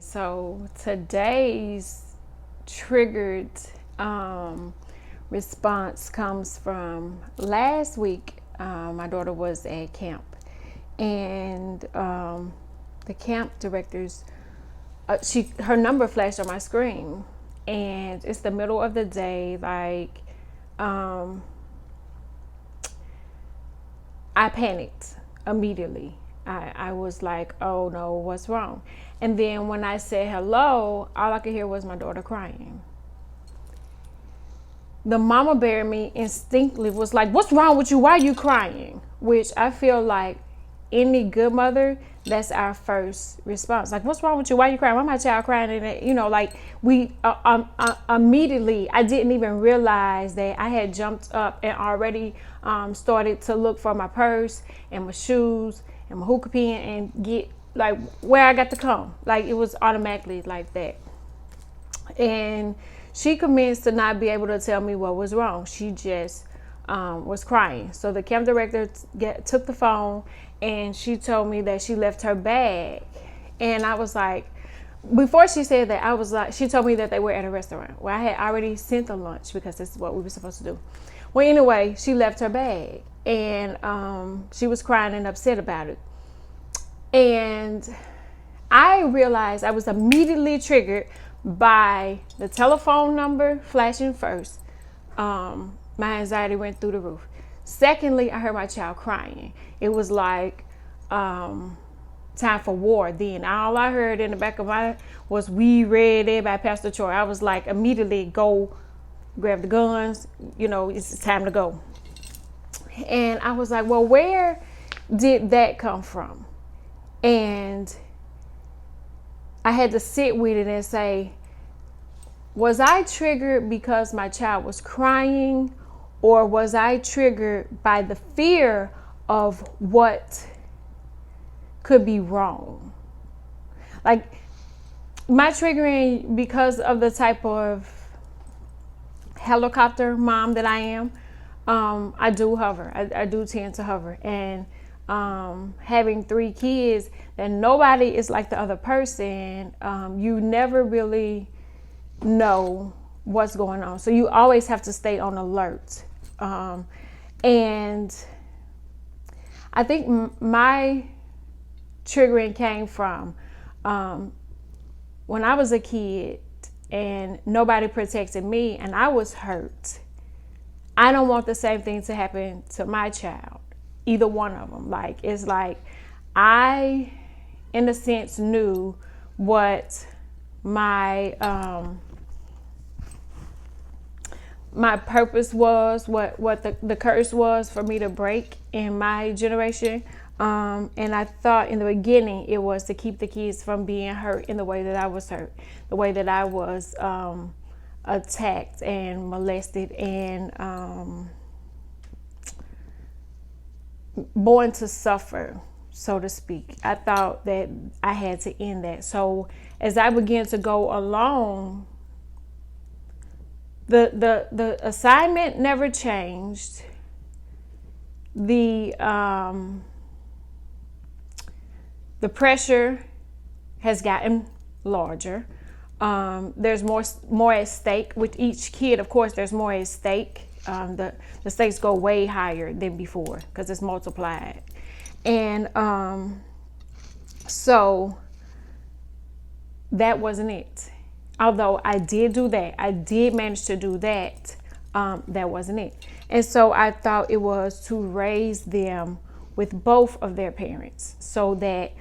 So today's triggered response comes from last week. My daughter was at camp, and the camp directors, her number flashed on my screen, and it's the middle of the day. Like, I panicked immediately. I was like, oh no, what's wrong? And then when I said hello, all I could hear was my daughter crying. The mama bear in me instinctively was like, what's wrong with you? Why are you crying? Which I feel like any good mother, that's our first response. Like, what's wrong with you? Why are you crying? Why my child crying? And like we immediately, I didn't even realize that I had jumped up and already started to look for my purse and my shoes and my hookah pen and get like where I got to come. Like, it was automatically like that. And she commenced to not be able to tell me what was wrong. She just was crying. So the camp director took the phone, and she told me that she left her bag. And I was like, before she said that, I was like, she told me that they were at a restaurant. Well, I had already sent the lunch because this is what we were supposed to do. Well, anyway, she left her bag, and she was crying and upset about it. And I realized I was immediately triggered by the telephone number flashing first. My anxiety went through the roof. Secondly, I heard my child crying. It was like time for war then. All I heard in the back of my was, "We ready" by Pastor Troy. I was like, immediately go grab the guns. It's time to go. And I was like, well, where did that come from? And I had to sit with it and say, was I triggered because my child was crying, or was I triggered by the fear of what could be wrong? Like, my triggering, because of the type of helicopter mom that I am, I do hover. I do tend to hover. And having 3 kids, that nobody is like the other person, you never really know what's going on. So you always have to stay on alert. And I think my triggering came from when I was a kid and nobody protected me and I was hurt. I don't want the same thing to happen to my child, either one of them. Like, it's like I, in a sense, knew what my my purpose was, what the curse was for me to break in my generation. And I thought in the beginning it was to keep the kids from being hurt in the way that I was hurt, the way that I was attacked and molested and born to suffer, so to speak. I thought that I had to end that. So as I began to go along, the assignment never changed. The pressure has gotten larger. There's more at stake with each kid. Of course, there's more at stake. The stakes go way higher than before because it's multiplied. And so that wasn't it. Although I did do that, I did manage to do that, that wasn't it. And so I thought it was to raise them with both of their parents so that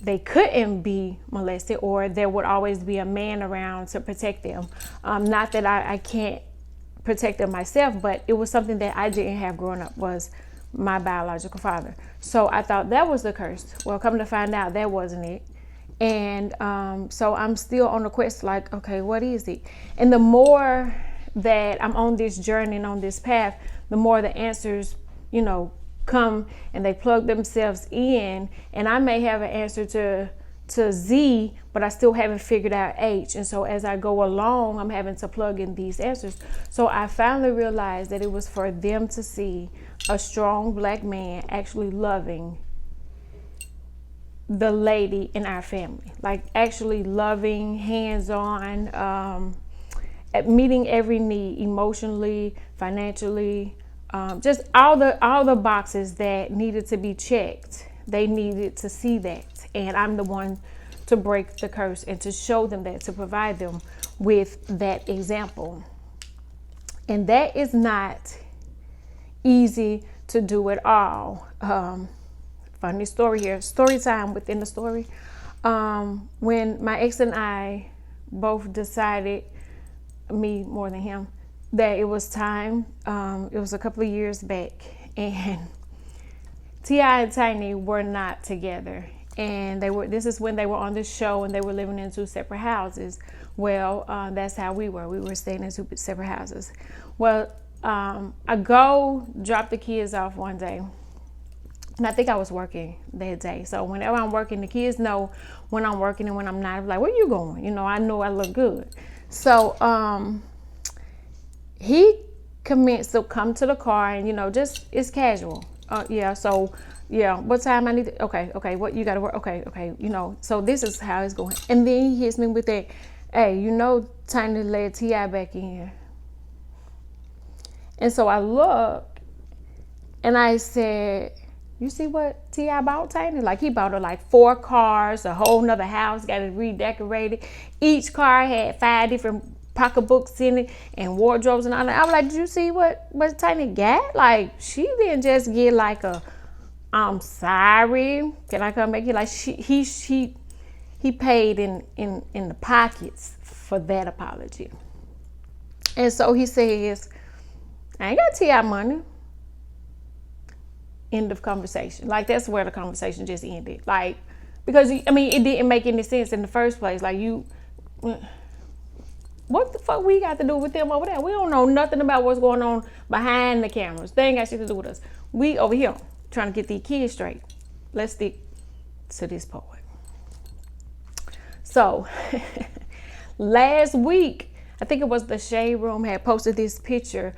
they couldn't be molested, or there would always be a man around to protect them. Not that I can't protect them myself, but it was something that I didn't have growing up, was my biological father. So I thought that was the curse. Well, come to find out, that wasn't it. And so I'm still on the quest, like, okay, what is it? And the more that I'm on this journey and on this path, the more the answers, come and they plug themselves in. And I may have an answer to Z, but I still haven't figured out H. And so as I go along, I'm having to plug in these answers. So I finally realized that it was for them to see a strong Black man actually loving the lady in our family, like actually loving, hands-on, at meeting every need emotionally, financially, just all the boxes that needed to be checked. They needed to see that, and I'm the one to break the curse and to show them that, to provide them with that example. And that is not easy to do at all. Funny story here, story time within the story. When my ex and I both decided, me more than him, that it was time. It was a couple of years back, and T.I. and Tiny were not together, and they were. This is when they were on the show, and they were living in two separate houses. Well, that's how we were. We were staying in two separate houses. Well, I go drop the kids off one day, and I think I was working that day. So whenever I'm working, the kids know when I'm working and when I'm not. I'm like, where you going? You know, I know I look good. So he commenced to come to the car, and, you know, just, it's casual. Yeah, so, yeah, what time I need to, okay, what you got to work, okay, you know, so this is how it's going. And then he hits me with that, hey, you know, Tiny let T.I. back in. And so I look, and I said, you see what T.I. bought Tiny? Like, he bought her like 4 cars, a whole nother house, got it redecorated. Each car had 5 different pocketbooks in it and wardrobes and all that. I was like, did you see what Tiny got? Like, she didn't just get like a, I'm sorry, can I come back here? Like, he paid in the pockets for that apology. And so he says, I ain't got T.I. money. End of conversation. Like, that's where the conversation just ended. Like, because, I mean, it didn't make any sense in the first place. Like, what the fuck we got to do with them over there? We don't know nothing about what's going on behind the cameras. They ain't got shit to do with us. We over here trying to get these kids straight. Let's stick to this part. So, last week, I think it was the Shade Room had posted this picture,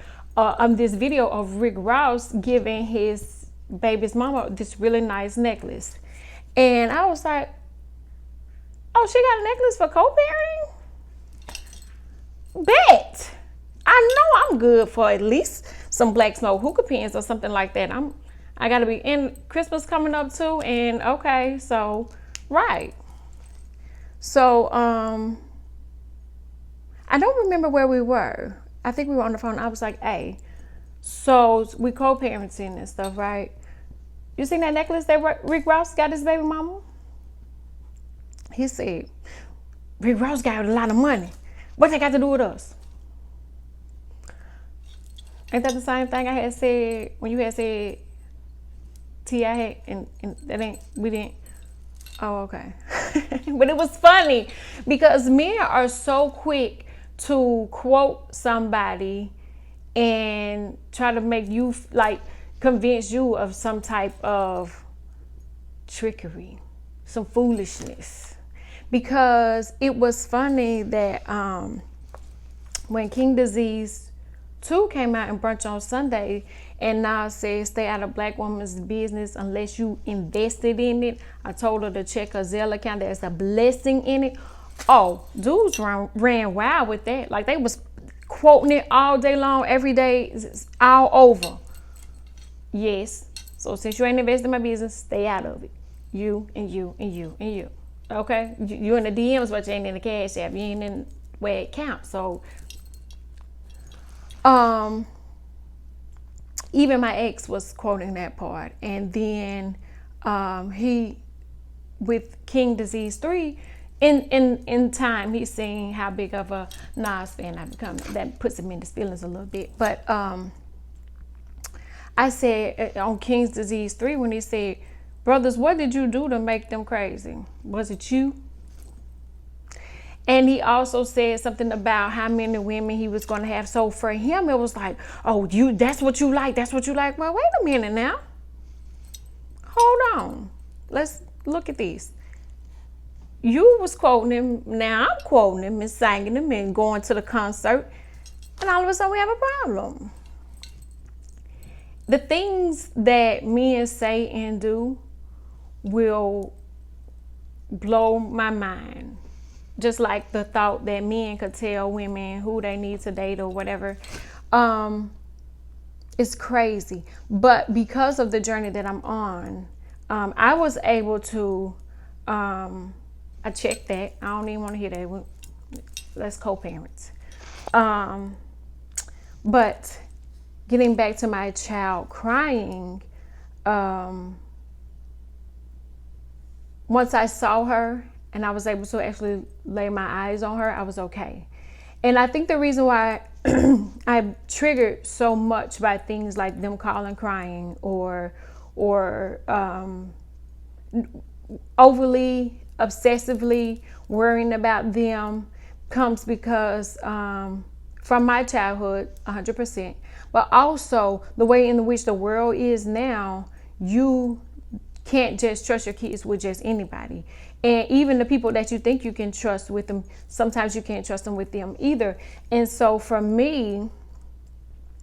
this video of Rick Ross giving his baby's mama this really nice necklace. And I was like, oh, she got a necklace for co-parenting? Bet. I know I'm good for at least some black smoke hookah pins or something like that. I gotta be in Christmas coming up too, and okay, so right. So I don't remember where we were. I think we were on the phone. I was like, hey, so we co-parenting and stuff, right? You seen that necklace that Rick Ross got his baby mama? He said, Rick Ross got a lot of money. What they got to do with us? Ain't that the same thing I had said when you had said T.I. had, and that ain't, we didn't, oh, okay. But it was funny because men are so quick to quote somebody and try to make you, like, convince you of some type of trickery, some foolishness. Because it was funny that when King Disease 2 came out and Brunch on Sunday, and now says stay out of black woman's business unless you invested in it. I told her to check her Zelle account. There's a blessing in it. Oh, dudes ran wild with that. Like, they was quoting it all day long, every day, all over. Yes. So since you ain't invested in my business, stay out of it. You and you and you and you. Okay, you in the DMs, but you ain't in the Cash App. You ain't in where it counts. So, even my ex was quoting that part, and then he, with King Disease 3, in time, he's seeing how big of a Nas fan I've become. That puts him in his feelings a little bit. But I said on King's Disease 3 when he said, brothers, what did you do to make them crazy? Was it you? And he also said something about how many women he was going to have. So for him, it was like, oh, that's what you like. That's what you like. Well, wait a minute now. Hold on. Let's look at this. You was quoting him. Now I'm quoting him and singing him and going to the concert. And all of a sudden we have a problem. The things that men say and do will blow my mind. Just like the thought that men could tell women who they need to date or whatever. It's crazy. But because of the journey that I'm on, I was able to, I checked that. I don't even want to hear that. Let's co-parents. But getting back to my child crying, once I saw her and I was able to actually lay my eyes on her, I was okay. And I think the reason why I'm triggered so much by things like them calling crying or overly obsessively worrying about them comes because from my childhood 100%, but also the way in which the world is now. You can't just trust your kids with just anybody. And even the people that you think you can trust with them, sometimes you can't trust them with them either. And so for me,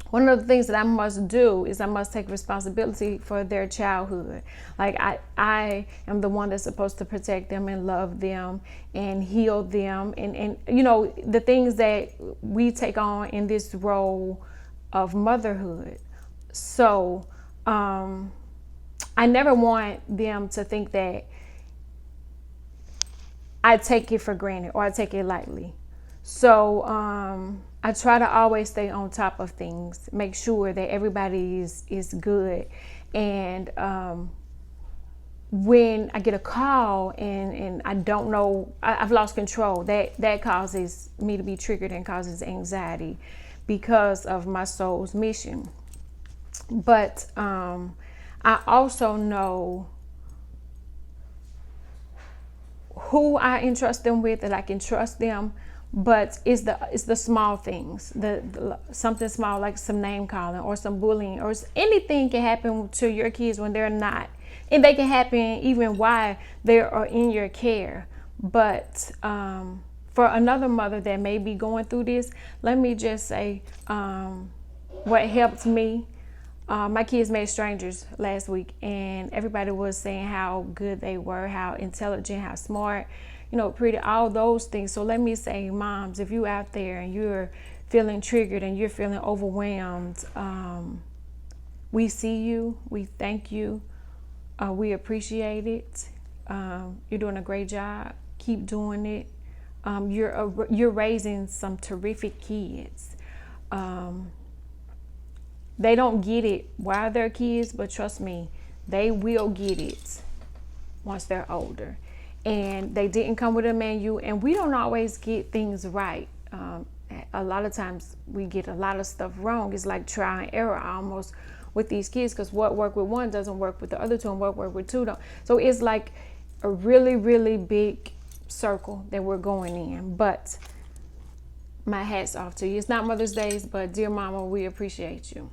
one of the things that I must do is I must take responsibility for their childhood. Like I am the one that's supposed to protect them and love them and heal them. And you know, the things that we take on in this role of motherhood. So, I never want them to think that I take it for granted or I take it lightly. So I try to always stay on top of things, make sure that everybody is good. And when I get a call and I don't know, I've lost control, that causes me to be triggered and causes anxiety because of my soul's mission. But I also know who I entrust them with, that I can trust them. But it's the small things, the something small like some name calling or some bullying or anything can happen to your kids when they're not, and they can happen even while they are in your care. But for another mother that may be going through this, let me just say what helped me. My kids made strangers last week, and everybody was saying how good they were, how intelligent, how smart, you know, pretty, all those things. So let me say, moms, if you out there and you're feeling triggered and you're feeling overwhelmed, we see you, we thank you, we appreciate it. You're doing a great job. Keep doing it. You're raising some terrific kids. They don't get it while they're kids, but trust me, they will get it once they're older. And they didn't come with a manual, and we don't always get things right. A lot of times we get a lot of stuff wrong. It's like trial and error almost with these kids, because what worked with one doesn't work with the other two, and what worked with two don't. So it's like a really, really big circle that we're going in. But my hat's off to you. It's not Mother's Day, but dear mama, we appreciate you.